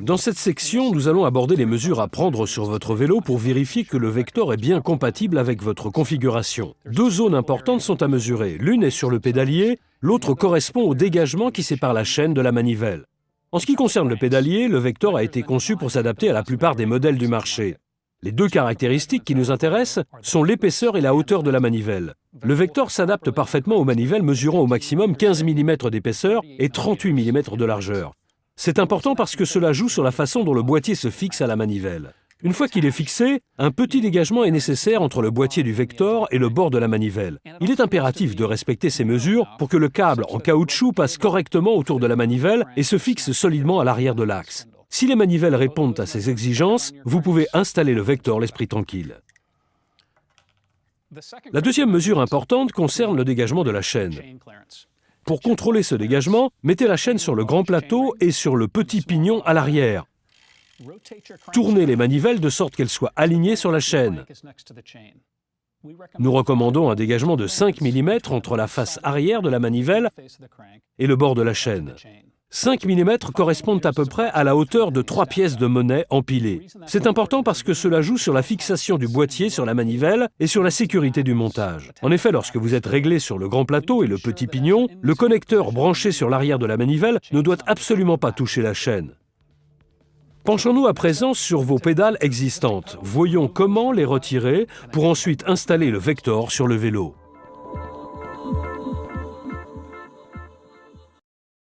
Dans cette section, nous allons aborder les mesures à prendre sur votre vélo pour vérifier que le Vector est bien compatible avec votre configuration. Deux zones importantes sont à mesurer. L'une est sur le pédalier, l'autre correspond au dégagement qui sépare la chaîne de la manivelle. En ce qui concerne le pédalier, le Vector a été conçu pour s'adapter à la plupart des modèles du marché. Les deux caractéristiques qui nous intéressent sont l'épaisseur et la hauteur de la manivelle. Le Vector s'adapte parfaitement aux manivelles mesurant au maximum 15 mm d'épaisseur et 38 mm de largeur. C'est important parce que cela joue sur la façon dont le boîtier se fixe à la manivelle. Une fois qu'il est fixé, un petit dégagement est nécessaire entre le boîtier du Vector et le bord de la manivelle. Il est impératif de respecter ces mesures pour que le câble en caoutchouc passe correctement autour de la manivelle et se fixe solidement à l'arrière de l'axe. Si les manivelles répondent à ces exigences, vous pouvez installer le Vector l'esprit tranquille. La deuxième mesure importante concerne le dégagement de la chaîne. Pour contrôler ce dégagement, mettez la chaîne sur le grand plateau et sur le petit pignon à l'arrière. Tournez les manivelles de sorte qu'elles soient alignées sur la chaîne. Nous recommandons un dégagement de 5 mm entre la face arrière de la manivelle et le bord de la chaîne. 5 mm correspondent à peu près à la hauteur de 3 pièces de monnaie empilées. C'est important parce que cela joue sur la fixation du boîtier sur la manivelle et sur la sécurité du montage. En effet, lorsque vous êtes réglé sur le grand plateau et le petit pignon, le connecteur branché sur l'arrière de la manivelle ne doit absolument pas toucher la chaîne. Penchons-nous à présent sur vos pédales existantes. Voyons comment les retirer pour ensuite installer le Vector sur le vélo.